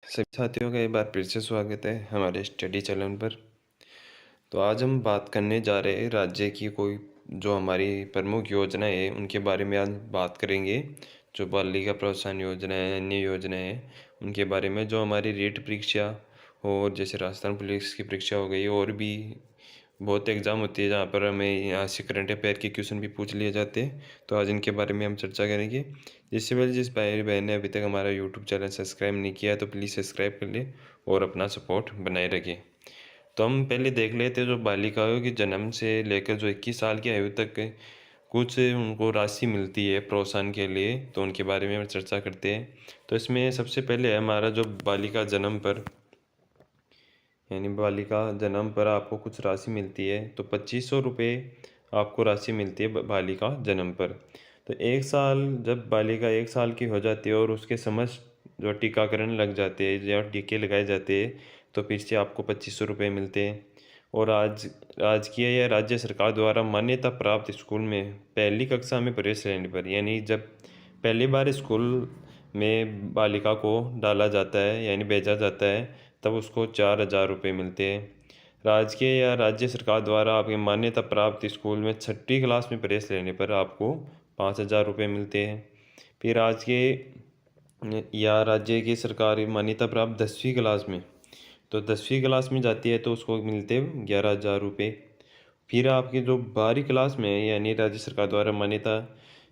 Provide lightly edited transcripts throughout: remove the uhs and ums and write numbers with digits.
सभी साथियों का एक बार फिर से स्वागत है हमारे स्टडी चैनल पर। तो आज हम बात करने जा रहे हैं राज्य की कोई जो हमारी प्रमुख योजना है उनके बारे में आज बात करेंगे। जो बालिका प्रोत्साहन योजना है, अन्य योजनाएं हैं, उनके बारे में। जो हमारी रीट परीक्षा और जैसे राजस्थान पुलिस की परीक्षा हो गई, और भी बहुत एग्ज़ाम होती है जहाँ पर हमें यहाँ से करंट अफेयर के क्वेश्चन भी पूछ लिए जाते हैं। तो आज इनके बारे में हम चर्चा करेंगे। जिससे पहले जिस भाई बहन ने अभी तक हमारा यूट्यूब चैनल सब्सक्राइब नहीं किया है तो प्लीज़ सब्सक्राइब कर ले और अपना सपोर्ट बनाए रखें। तो हम पहले देख लेते हैं जो बालिकाओं के जन्म से लेकर जो 21 साल की आयु तक कुछ उनको राशि मिलती है प्रोत्साहन के लिए, तो उनके बारे में हम चर्चा करते हैं। तो इसमें सबसे पहले है हमारा जो बालिका जन्म पर, यानी बालिका जन्म पर आपको कुछ राशि मिलती है। तो 2500 रुपये आपको राशि मिलती है बालिका जन्म पर। तो एक साल, जब बालिका 1 साल की हो जाती है और उसके समस्त जो टीकाकरण लग जाते हैं या टीके लगाए जाते हैं, तो फिर से आपको 2500 रुपये मिलते हैं। और आज राजकीय या राज्य सरकार द्वारा मान्यता प्राप्त स्कूल में पहली कक्षा में प्रवेश लेने पर, यानी जब पहली बार स्कूल में बालिका को डाला जाता है यानी भेजा जाता है, तब उसको 4000 रुपये मिलते हैं। राजकीय या राज्य सरकार द्वारा आपके मान्यता प्राप्त स्कूल में 6ठी क्लास में प्रवेश लेने पर आपको 5000 रुपये मिलते हैं। फिर राजकीय या राज्य की सरकारी मान्यता प्राप्त 10वीं क्लास में, तो 10वीं क्लास में जाती है तो उसको मिलते हैं 11,000 रुपये। फिर आपकी जो 12वीं क्लास में है, यानी राज्य सरकार द्वारा मान्यता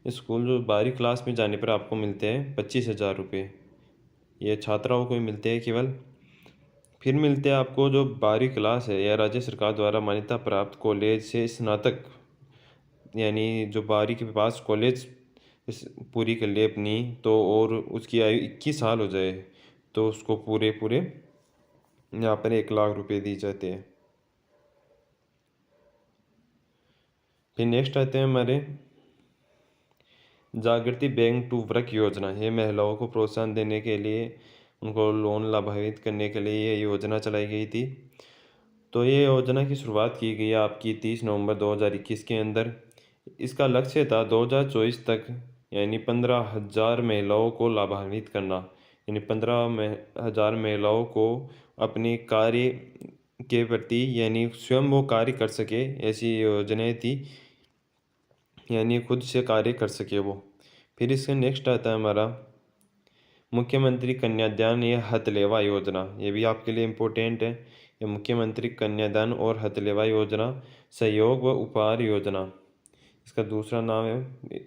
स्कूल, जो 12वीं क्लास में जाने पर आपको मिलते हैं 25,000 रुपये। ये छात्राओं को ही मिलते हैं केवल। फिर मिलते हैं आपको जो 12वीं क्लास है या राज्य सरकार द्वारा मान्यता प्राप्त कॉलेज से स्नातक, यानी जो 12वीं के पास कॉलेज पूरी कर ले अपनी, तो और उसकी आयु 21 साल हो जाए, तो उसको पूरे पूरे यहाँ पर 1,00,000 रुपये दिए जाते हैं। फिर नेक्स्ट आते हैं हमारे जागृति बैंक टू वर्क योजना। ये महिलाओं को प्रोत्साहन देने के लिए, उनको लोन लाभान्वित करने के लिए ये योजना चलाई गई थी। तो ये योजना की शुरुआत की गई आपकी 30 नवंबर 2021 के अंदर। इसका लक्ष्य था 2024 तक यानी 15,000 महिलाओं को लाभान्वित करना, यानी 15,000 महिलाओं को अपने कार्य के प्रति, यानी स्वयं वो कार्य कर सके, ऐसी योजनाएं थी, यानी खुद से कार्य कर सके वो। फिर इसके नेक्स्ट आता है हमारा मुख्यमंत्री कन्यादान या हथलेवा योजना। ये भी आपके लिए इम्पोर्टेंट है। ये मुख्यमंत्री कन्यादान और हथलेवा योजना सहयोग व उपहार योजना, इसका दूसरा नाम है,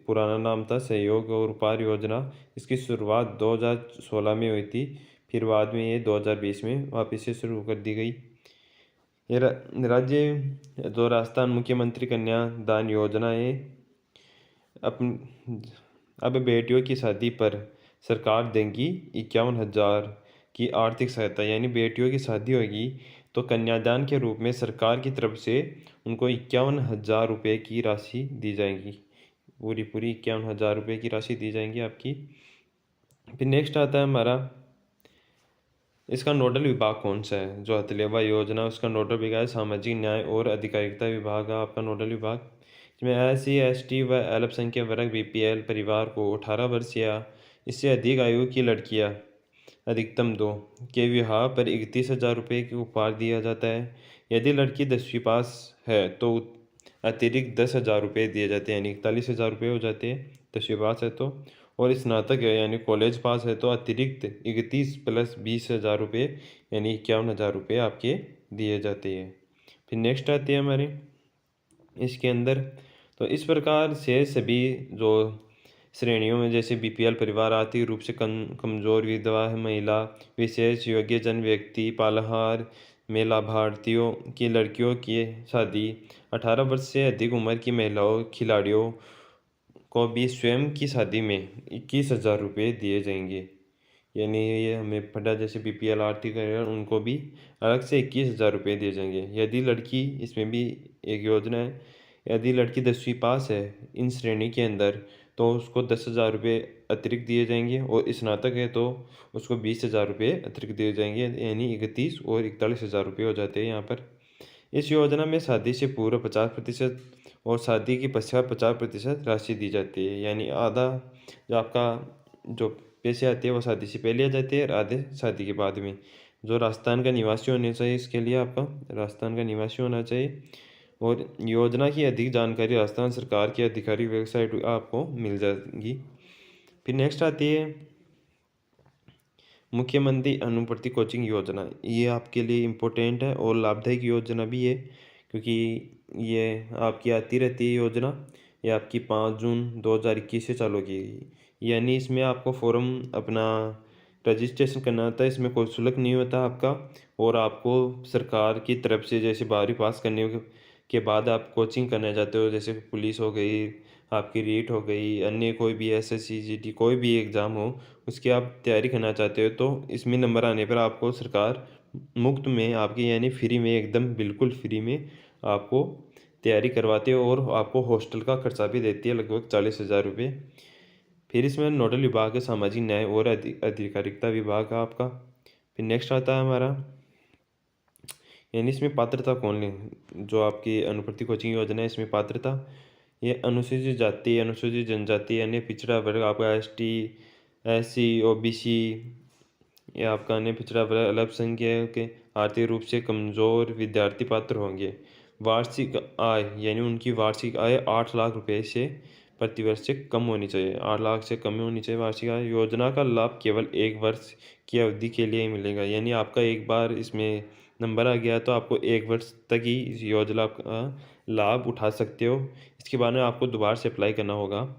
पुराना नाम था सहयोग और उपहार योजना। इसकी शुरुआत 2016 में हुई थी, फिर बाद में ये 2020 में वापस से शुरू कर दी गई। ये राज्य जो राजस्थान मुख्यमंत्री कन्यादान योजना है, अब बेटियों की शादी पर सरकार देंगी 51,000 की आर्थिक सहायता, यानी बेटियों की शादी होगी तो कन्यादान के रूप में सरकार की तरफ से उनको 51,000 रुपये की राशि दी जाएगी। पूरी पूरी 51,000 रुपये की राशि दी जाएंगी आपकी। फिर नेक्स्ट आता है हमारा, इसका नोडल विभाग कौन सा है। जो हथलेवा योजना, उसका नोडल विभाग सामाजिक न्याय और अधिकारिता विभाग है आपका नोडल विभाग। इसमें SC ST व अल्पसंख्यक वर्ग BPL परिवार को 18 वर्ष या इससे अधिक आयु की लड़कियां, अधिकतम 2, के विवाह पर 31,000 रुपये के उपहार दिया जाता है। यदि लड़की 10वीं पास है तो अतिरिक्त 10,000 रुपये दिए जाते हैं, यानी 41,000 रुपये हो जाते हैं 10वीं पास है तो। और स्नातक है यानी कॉलेज पास है तो अतिरिक्त 31 प्लस 20,000 रुपये, यानी 51,000 रुपये आपके दिए जाते हैं। फिर नेक्स्ट आती है हमारी इसके अंदर, तो इस प्रकार से सभी जो श्रेणियों में, जैसे BPL परिवार, आर्थिक रूप से कमजोर, विधवा महिला, विशेष योग्यजन व्यक्ति, पालहार में लाभार्थियों की लड़कियों की शादी, 18 वर्ष से अधिक उम्र की महिलाओं खिलाड़ियों को भी स्वयं की शादी में 21,000 रुपये दिए जाएंगे। यानी ये हमें पता, जैसे BPL आर्थिक है उनको भी अलग से 21,000 रुपये दिए जाएंगे। यदि लड़की, इसमें भी एक योजना है, यदि लड़की 10वीं पास है इन श्रेणी के अंदर तो उसको 10,000 रुपये अतिरिक्त दिए जाएंगे, और स्नातक है तो उसको 20,000 रुपये अतिरिक्त दिए जाएंगे, यानी 31 और 41,000 रुपये हो जाते हैं यहाँ पर। इस योजना में शादी से पूर्व 50% और शादी के पश्चात 50% राशि दी जाती है, यानी आधा जो आपका जो पैसे आते हैं वो शादी से पहले आ जाते हैं और आधे शादी के बाद में। जो राजस्थान का निवासी होना चाहिए, इसके लिए आपका राजस्थान का निवासी होना चाहिए। और योजना की अधिक जानकारी राजस्थान सरकार की आधिकारिक वेबसाइट आपको मिल जाएगी। फिर नेक्स्ट आती है मुख्यमंत्री अनुपूर्ति कोचिंग योजना। ये आपके लिए इम्पोर्टेंट है और लाभदायक योजना भी है, क्योंकि ये आपकी आती रहती है योजना। ये आपकी 5 जून 2021 से चालू की गई, यानी इसमें आपको फॉर्म अपना रजिस्ट्रेशन करना होता है। इसमें कोई शुल्क नहीं होता आपका। और आपको सरकार की तरफ से जैसे 12वीं पास करने के बाद आप कोचिंग करना चाहते हो, जैसे पुलिस हो गई, आपकी रीट हो गई, अन्य कोई भी एसएससी जीडी कोई भी एग्ज़ाम हो, उसकी आप तैयारी करना चाहते हो, तो इसमें नंबर आने पर आपको सरकार मुफ्त में आपकी यानी फ्री में, एकदम बिल्कुल फ्री में आपको तैयारी करवाती है। और आपको हॉस्टल का खर्चा भी देती है, लगभग 40,000 रुपये। फिर इसमें नोडल विभाग है सामाजिक न्याय और अधिकारिता विभाग है आपका। फिर नेक्स्ट आता है हमारा, यानी इसमें पात्रता कौन ले, जो आपकी अनुपूर्ति कोचिंग योजना है इसमें पात्रता, ये अनुसूचित जाति, अनुसूचित जनजाति, यानी पिछड़ा वर्ग, आपका एसटी, एससी, ओबीसी, ये आपका अन्य पिछड़ा वर्ग, अल्पसंख्यक के, आर्थिक रूप से कमजोर विद्यार्थी पात्र होंगे। वार्षिक आय, यानी उनकी वार्षिक आय 8 लाख रुपए से प्रतिवर्ष से कम होनी चाहिए, 8 लाख से कम होनी चाहिए वार्षिक आय। योजना का लाभ केवल 1 वर्ष की अवधि के लिए ही मिलेगा, यानी आपका एक बार इसमें नंबर आ गया तो आपको 1 वर्ष तक ही इस योजना का लाभ उठा सकते हो। इसके बाद में आपको दोबारा से अप्लाई करना होगा।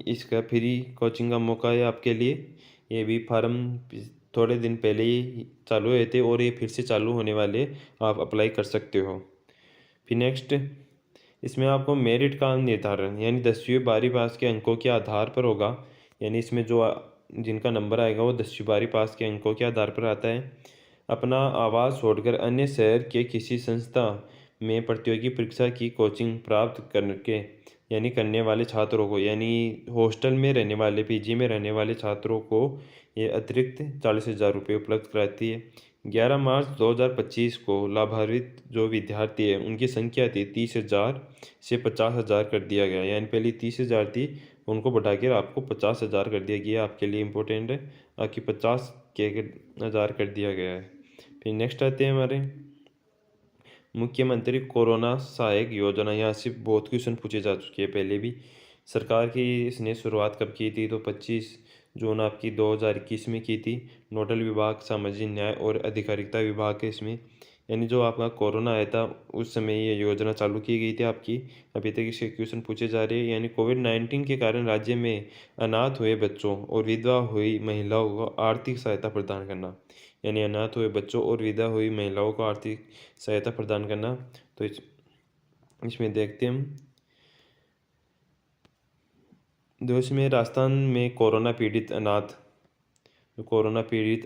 इसका फ्री कोचिंग का मौका है आपके लिए। ये भी फार्म थोड़े दिन पहले ही चालू हुए थे और ये फिर से चालू होने वाले, आप अप्लाई कर सकते हो। फिर नेक्स्ट, इसमें आपको मेरिट का निर्धारण, यानी 10वीं 12वीं पास के अंकों के आधार पर होगा। यानी इसमें जो जिनका नंबर आएगा वो 10वीं 12वीं पास के अंकों के आधार पर आता है। अपना आवास छोड़कर अन्य शहर के किसी संस्था में प्रतियोगी परीक्षा की कोचिंग प्राप्त करके, यानी करने वाले छात्रों को, यानी हॉस्टल में रहने वाले, पीजी में रहने वाले छात्रों को ये अतिरिक्त 40,000 रुपये उपलब्ध कराती है। 11 मार्च 2025 को लाभान्वित जो विद्यार्थी है उनकी संख्या थी 30,000 से 50,000 कर दिया गया, यानी पहले 30,000 थी, उनको बढ़ाकर आपको 50,000 कर दिया गया। आपके लिए इम्पोर्टेंट है, आपकी 50,000 कर दिया गया है। फिर नेक्स्ट आते हैं हमारे मुख्यमंत्री कोरोना सहायक योजना। यहाँ से बहुत क्वेश्चन पूछे जा चुके हैं पहले भी। सरकार की इसने शुरुआत कब की थी, तो 25 जून आपकी 2021 में की थी। नोडल विभाग सामाजिक न्याय और अधिकारिता विभाग है इसमें, यानी जो आपका कोरोना आया था उस समय ये योजना चालू की गई थी आपकी। अभी तक इसके क्वेश्चन पूछे जा रहे हैं। यानी कोविड-19 के कारण राज्य में अनाथ हुए बच्चों और विधवा हुई महिलाओं को आर्थिक सहायता प्रदान करना, यानी अनाथ हुए बच्चों और विधवा हुई महिलाओं को आर्थिक सहायता प्रदान करना। तो इसमें देखते हैं हम, देश में राजस्थान में कोरोना पीड़ित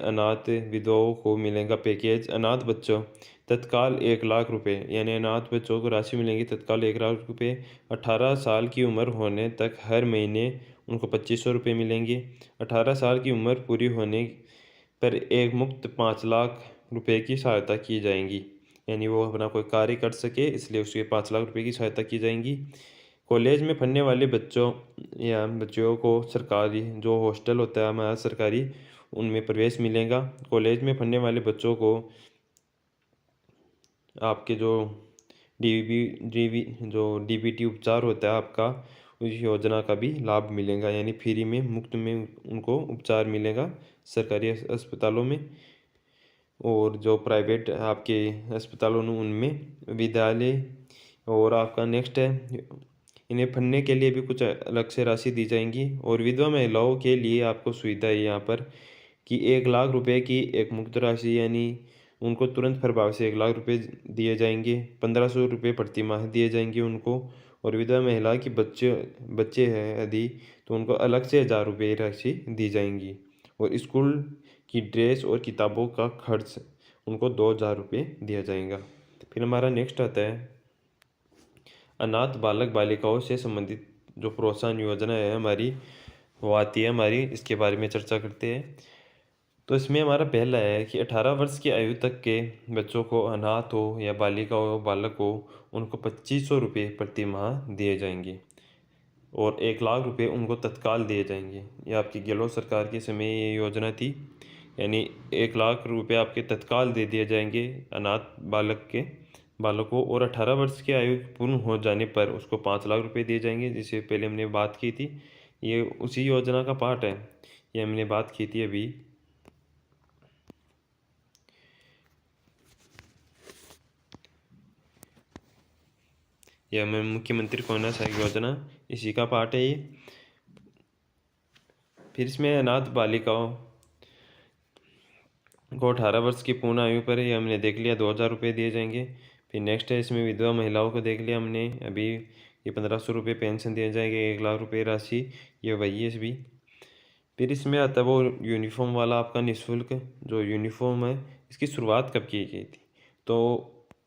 अनाथ विधवाओं को मिलेगा पैकेज। अनाथ बच्चों तत्काल 1 लाख रुपए, यानी अनाथ बच्चों को राशि मिलेगी तत्काल 1 लाख रुपए। 18 साल की उम्र होने तक हर महीने उनको 2500 रुपये मिलेंगे। 18 साल की उम्र पूरी होने पर एक मुक्त 5 लाख रुपए की सहायता की जाएंगी, यानी वो अपना कोई कार्य कर सके इसलिए उसके 5 लाख रुपए की सहायता की जाएंगी। कॉलेज में पढ़ने वाले बच्चों या बच्चियों को सरकारी जो हॉस्टल होता है हमारा सरकारी, उनमें प्रवेश मिलेगा। कॉलेज में पढ़ने वाले बच्चों को आपके जो डीबीटी उपचार होता है आपका, उस योजना का भी लाभ मिलेगा, यानी फ्री में मुफ्त में उनको उपचार मिलेगा सरकारी अस्पतालों में। और जो प्राइवेट आपके अस्पतालों में उनमें विद्यालय। और आपका नेक्स्ट है, इन्हें पढ़ने के लिए भी कुछ अलग से राशि दी जाएंगी। और विधवा महिलाओं के लिए आपको सुविधा है यहाँ पर कि 1 लाख रुपए की एक मुक्त राशि, यानी उनको तुरंत प्रभाव से 1 लाख रुपए दिए जाएंगे। 1,500 रुपये प्रति माह दिए जाएंगे उनको। और विधवा महिला की बच्चे हैं यदि, तो उनको अलग से 1,000 रुपये राशि दी जाएंगी। और स्कूल की ड्रेस और किताबों का खर्च उनको 2,000 रुपये दिया जाएगा। फिर हमारा नेक्स्ट आता है अनाथ बालक बालिकाओं से संबंधित जो प्रोत्साहन योजना है हमारी, वो आती है हमारी, इसके बारे में चर्चा करते हैं। तो इसमें हमारा पहला है कि 18 वर्ष की आयु तक के बच्चों को, अनाथ हो या बालिका हो बालक हो, उनको 2,500 रुपये प्रति माह दिए जाएंगे। और 1 लाख रुपए उनको तत्काल दिए जाएंगे। ये आपकी गहलोत सरकार के समय ये योजना थी, यानी 1 लाख रुपए आपके तत्काल दे दिए जाएंगे अनाथ बालक को, और 18 वर्ष की आयु पूर्ण हो जाने पर उसको 5 लाख रुपए दिए जाएंगे, जिसे पहले हमने बात की थी। ये उसी योजना का पार्ट है, ये हमने बात की थी अभी। यह हमें मुख्यमंत्री कन्या सहायक योजना इसी का पार्ट है ये। फिर इसमें अनाथ बालिकाओं को 18 वर्ष की पूर्ण आयु पर ही हमने देख लिया 2,000 रुपये दिए जाएंगे। फिर नेक्स्ट है इसमें विधवा महिलाओं को देख लिया हमने अभी, ये 1,500 रुपये पेंशन दिए जाएंगे, 1 लाख रुपये राशि, ये वही है भी। फिर इसमें आता है वो यूनिफॉर्म वाला आपका निःशुल्क जो यूनिफॉर्म है, इसकी शुरुआत कब की गई थी? तो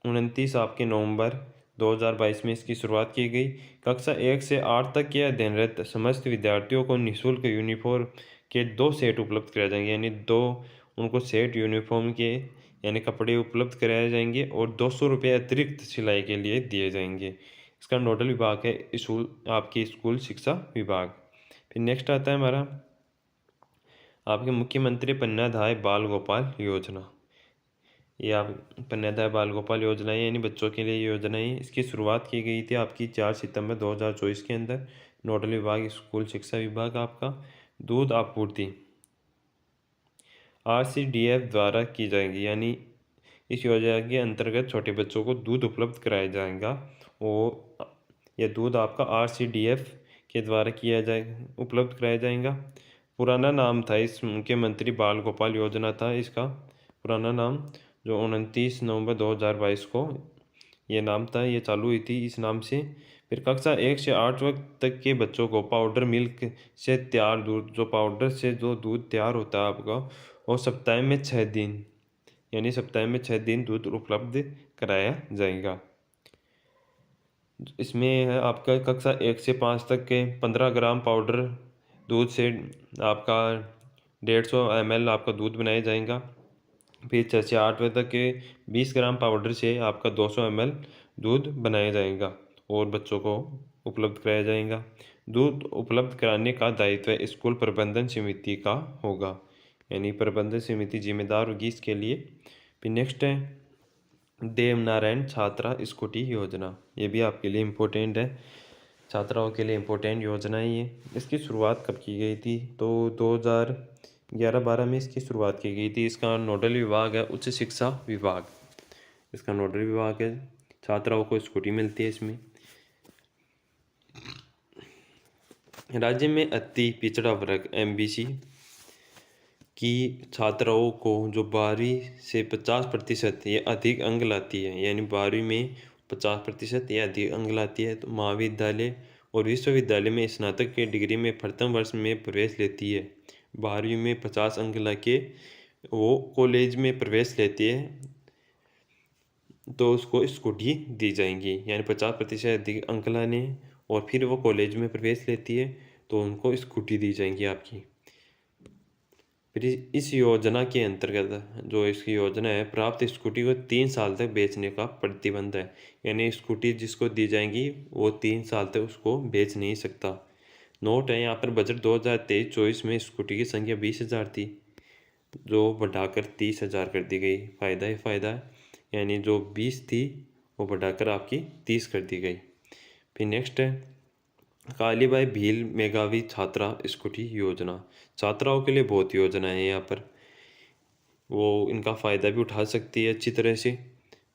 29 आपके नवंबर 2022 में इसकी शुरुआत की गई। कक्षा 1 से 8 तक के अध्ययनरत समस्त विद्यार्थियों को निःशुल्क यूनिफॉर्म के 2 सेट उपलब्ध कराए जाएंगे, यानी 2 उनको सेट यूनिफॉर्म के यानी कपड़े उपलब्ध कराए जाएंगे, और 200 रुपये अतिरिक्त सिलाई के लिए दिए जाएंगे। इसका नोडल विभाग है स्कूल आपकी स्कूल शिक्षा विभाग। फिर नेक्स्ट आता है हमारा आपके मुख्यमंत्री कन्यादाय बाल गोपाल योजना। ये आप कन्यादाय बाल गोपाल योजना है, यानी बच्चों के लिए योजना है। इसकी शुरुआत की गई थी आपकी 4 सितंबर 2024 के अंदर। नोडल विभाग स्कूल शिक्षा विभाग आपका। दूध आपूर्ति RCDF द्वारा की जाएगी, यानी इस योजना के अंतर्गत छोटे बच्चों को दूध उपलब्ध कराया जाएगा, और यह दूध आपका RCDF के द्वारा उपलब्ध कराया जाएगा। पुराना नाम था इस मुख्यमंत्री बाल गोपाल योजना था इसका पुराना नाम, जो 29 नवंबर 2022 को ये नाम था, ये चालू हुई थी इस नाम से। फिर कक्षा 1 से 8 तक के बच्चों को पाउडर मिल्क से तैयार दूध, जो पाउडर से जो दूध तैयार होता है आपका, और सप्ताह में 6 दिन, यानी सप्ताह में 6 दिन दूध उपलब्ध कराया जाएगा। इसमें है आपका कक्षा 1 से 5 तक के 15 ग्राम पाउडर दूध से आपका 150 ml आपका दूध बनाया जाएगा। फिर 6 से 8 बजे तक के 20 ग्राम पाउडर से आपका 200 ml दूध बनाया जाएगा और बच्चों को उपलब्ध कराया जाएगा। दूध उपलब्ध कराने का दायित्व स्कूल प्रबंधन समिति का होगा, यानी प्रबंधन समिति जिम्मेदार होगी इसके लिए। फिर नेक्स्ट है देवनारायण छात्रा स्कूटी योजना, ये भी आपके लिए इम्पोर्टेंट है, छात्राओं के लिए इम्पोर्टेंट योजना है ये। इसकी शुरुआत कब की गई थी? तो 2011-12 में इसकी शुरुआत की गई थी। इसका नोडल विभाग है उच्च शिक्षा विभाग, इसका नोडल विभाग है। छात्राओं को स्कूटी मिलती है इसमें। राज्य में अति पिछड़ा वर्ग MBC की छात्राओं को जो 12वीं से 50% या अधिक अंक लाती है, यानी 12वीं में 50% या अधिक अंक लाती है, तो महाविद्यालय और विश्वविद्यालय में स्नातक के डिग्री में प्रथम वर्ष में प्रवेश लेती है। 12वीं में 50 अंक लाके वो कॉलेज में प्रवेश लेती है, तो उसको स्कूटी दी जाएंगी, यानी 50% अधिक अंक लाने, और फिर वो कॉलेज में प्रवेश लेती है तो उनको स्कूटी दी जाएंगी आपकी। फिर इस योजना के अंतर्गत जो इसकी योजना है, प्राप्त स्कूटी को 3 साल तक बेचने का प्रतिबंध है, यानी स्कूटी जिसको दी जाएंगी वो 3 साल तक उसको बेच नहीं सकता। नोट है यहाँ पर बजट 2023-24 में स्कूटी की संख्या 20,000 थी, जो बढ़ाकर 30,000 कर दी गई। फ़ायदा ही फ़ायदा है, यानी जो 20 थी वो बढ़ाकर आपकी 30 कर दी गई। फिर नेक्स्ट है कालीबाई भील मेघावी छात्रा स्कूटी योजना। छात्राओं के लिए बहुत योजनाएं हैं यहाँ पर, वो इनका फ़ायदा भी उठा सकती है अच्छी तरह से,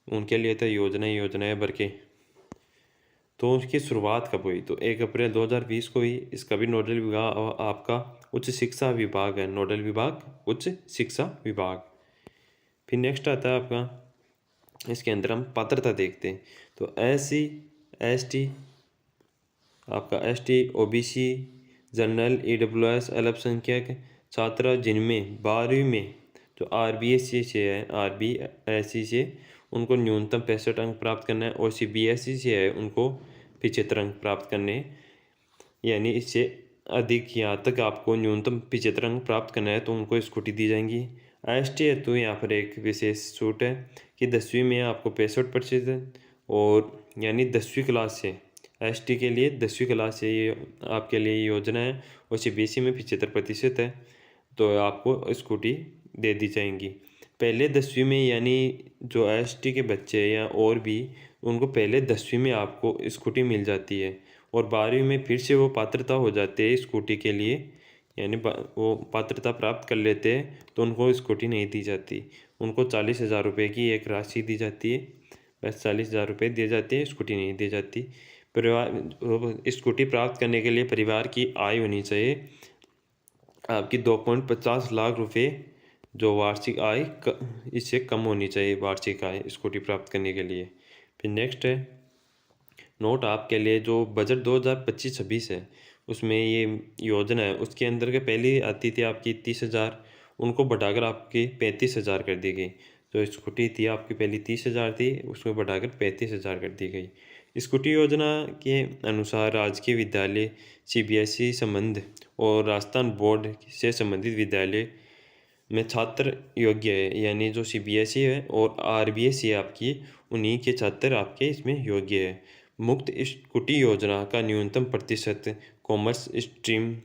उनके लिए तो योजनाएं भर के। तो उसकी शुरुआत कब हुई? तो 1 अप्रैल 2020 को हुई। इसका भी नोडल विभाग आपका उच्च शिक्षा विभाग है, नोडल विभाग उच्च शिक्षा विभाग। फिर नेक्स्ट आता है आपका, इसके अंदर हम पात्रता देखते हैं। तो SC ST आपका ST OBC जनरल EWS अल्पसंख्यक छात्र जिनमें 12वीं में जो RBSC से है, RBSC से उनको न्यूनतम 65 अंक प्राप्त करना है, और CBSE से है उनको 75 अंक प्राप्त करने हैं, यानी इससे अधिक यहाँ तक आपको न्यूनतम 75 अंक प्राप्त करना है तो उनको स्कूटी दी जाएंगी। ST है तो यहाँ पर एक विशेष छूट है कि 10वीं में आपको 65%, और यानी 10वीं क्लास से एसटी के लिए 10वीं क्लास से ये आपके लिए ये योजना है और सीबीएसई में 75% है, तो आपको स्कूटी दे दी जाएंगी। पहले 10वीं में यानी जो एसटी के बच्चे या और भी, उनको पहले 10वीं में आपको स्कूटी मिल जाती है और 12वीं में फिर से वो पात्रता हो जाते हैं स्कूटी के लिए, यानी वो पात्रता प्राप्त कर लेते हैं तो उनको स्कूटी नहीं दी जाती। उनको 40,000 रुपये की एक राशि दी जाती है, बस 40,000 रुपये दिए जाते हैं, स्कूटी नहीं दी जाती। परिवार स्कूटी प्राप्त करने के लिए परिवार की आय होनी चाहिए आपकी 2.50 लाख रुपए, जो वार्षिक आय इससे कम होनी चाहिए वार्षिक आय स्कूटी प्राप्त करने के लिए। फिर नेक्स्ट है नोट आपके लिए जो बजट 2025-26 है उसमें ये योजना है, उसके अंदर के पहले आती थी आपकी 30,000, उनको बढ़ाकर आपकी 35,000 कर दी गई। जो स्कूटी थी आपकी पहली 30,000 थी, उसको बढ़ाकर 35,000 कर दी गई। स्कूटी योजना के अनुसार राजकीय विद्यालय, सीबीएसई संबंध और राजस्थान बोर्ड से संबंधित विद्यालय में छात्र योग्य है, यानी जो सीबीएसई है और आरबीएसई है आपकी, उन्हीं के छात्र आपके इसमें योग्य है। मुक्त स्कूटी योजना का न्यूनतम प्रतिशत कॉमर्स स्ट्रीम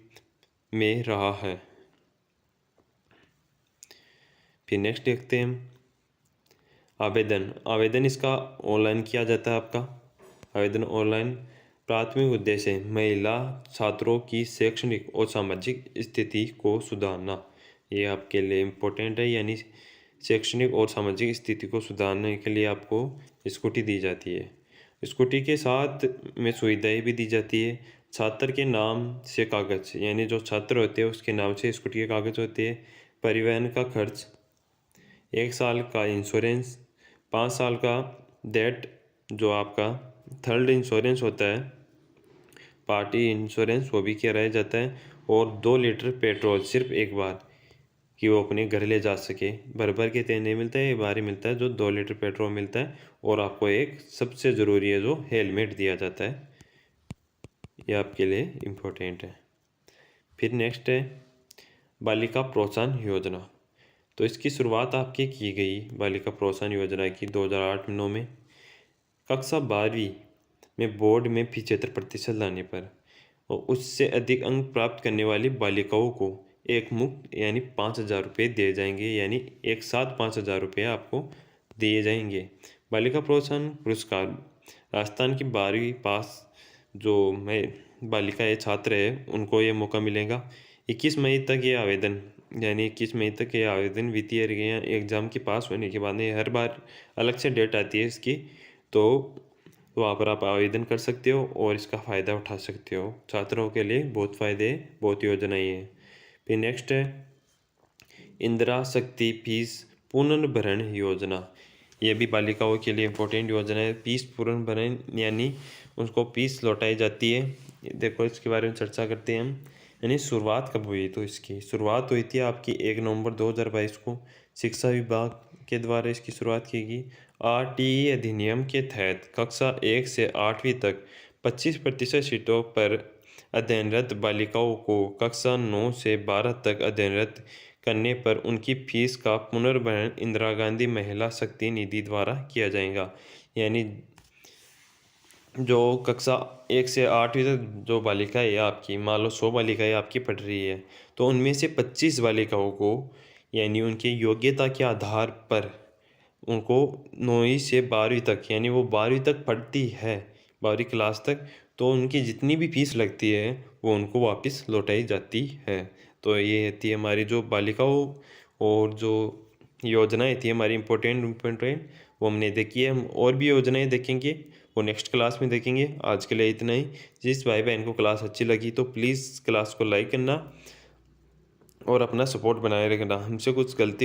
में रहा है। फिर नेक्स्ट देखते हैं हम आवेदन इसका ऑनलाइन किया जाता है आपका आवेदन ऑनलाइन। प्राथमिक उद्देश्य है महिला छात्रों की शैक्षणिक और सामाजिक स्थिति को सुधारना, ये आपके लिए इम्पोर्टेंट है, यानी शैक्षणिक और सामाजिक स्थिति को सुधारने के लिए आपको स्कूटी दी जाती है। स्कूटी के साथ में सुविधाएं भी दी जाती है। छात्र के नाम से कागज़, यानी जो छात्र होते हैं उसके नाम से स्कूटी के कागज़ होते हैं। परिवहन का खर्च, 1 साल का इंश्योरेंस, 5 साल का डेट, जो आपका थर्ड इंश्योरेंस होता है पार्टी इंश्योरेंस, वो भी कराया जाता है। और 2 लीटर पेट्रोल सिर्फ एक बार, कि वो अपने घर ले जा सके। भर के तेल नहीं मिलता है, ये बाहर ही मिलता है जो 2 लीटर पेट्रोल मिलता है। और आपको एक सबसे ज़रूरी है जो हेलमेट दिया जाता है, ये आपके लिए इम्पोर्टेंट है। फिर नेक्स्ट है बालिका प्रोत्साहन योजना। तो इसकी शुरुआत आपकी की गई बालिका प्रोत्साहन योजना की 2008-9 में। कक्षा 12वीं में बोर्ड में 75% लाने पर और उससे अधिक अंक प्राप्त करने वाली बालिकाओं को एक मुक्त यानी 5,000 रुपये दिए जाएंगे, यानी एक साथ 5,000 रुपये आपको दिए जाएंगे। बालिका प्रोत्साहन पुरस्कार, राजस्थान की 12वीं पास जो बालिका है छात्र है उनको ये मौका मिलेगा। 21 मई तक ये आवेदन, यानी 21 मई तक ये आवेदन वित्तीय एग्ज़ाम के पास होने के बाद में, हर बार अलग से डेट आती है इसकी, तो वहाँ पर आप आवेदन कर सकते हो और इसका फ़ायदा उठा सकते हो। छात्रों के लिए बहुत फ़ायदे, बहुत योजनाएं हैं। फिर नेक्स्ट है इंदिरा शक्ति फीस पुनर्भरण योजना। ये भी बालिकाओं के लिए इम्पोर्टेंट योजना है। फीस पुनर्भरण यानी उसको फीस लौटाई जाती है। देखो इसके बारे में चर्चा करते हैं हम। यानी शुरुआत कब हुई, तो इसकी शुरुआत हुई थी आपकी 1 नवंबर 2022 को। शिक्षा विभाग के द्वारा इसकी शुरुआत की गई। आरटीई अधिनियम के तहत कक्षा 1 से 8वीं तक 25% सीटों पर अध्ययनरत बालिकाओं को कक्षा 9 से 12 तक अध्ययनरत करने पर उनकी फीस का पुनर्भरण इंदिरा गांधी महिला शक्ति निधि द्वारा किया जाएगा। यानी जो कक्षा 1 से 8वीं तक जो बालिकाएँ है आपकी, मान लो 100 बालिकाएँ आपकी पढ़ रही है, तो उनमें से 25 बालिकाओं को, यानी उनके योग्यता के आधार पर उनको 9वीं से 12वीं तक, यानी वो 12वीं तक पढ़ती है, 12वीं क्लास तक, तो उनकी जितनी भी फीस लगती है वो उनको वापस लौटाई जाती है। तो ये थी हमारी जो बालिकाओं और जो योजनाएं थी हमारी इम्पोर्टेंट, वो हमने देखी है। हम और भी योजनाएं देखेंगे, वो नेक्स्ट क्लास में देखेंगे। आज के लिए इतना ही। जिस भाई बहन को क्लास अच्छी लगी तो प्लीज़ क्लास को लाइक करना और अपना सपोर्ट बनाए रखना। हमसे कुछ गलती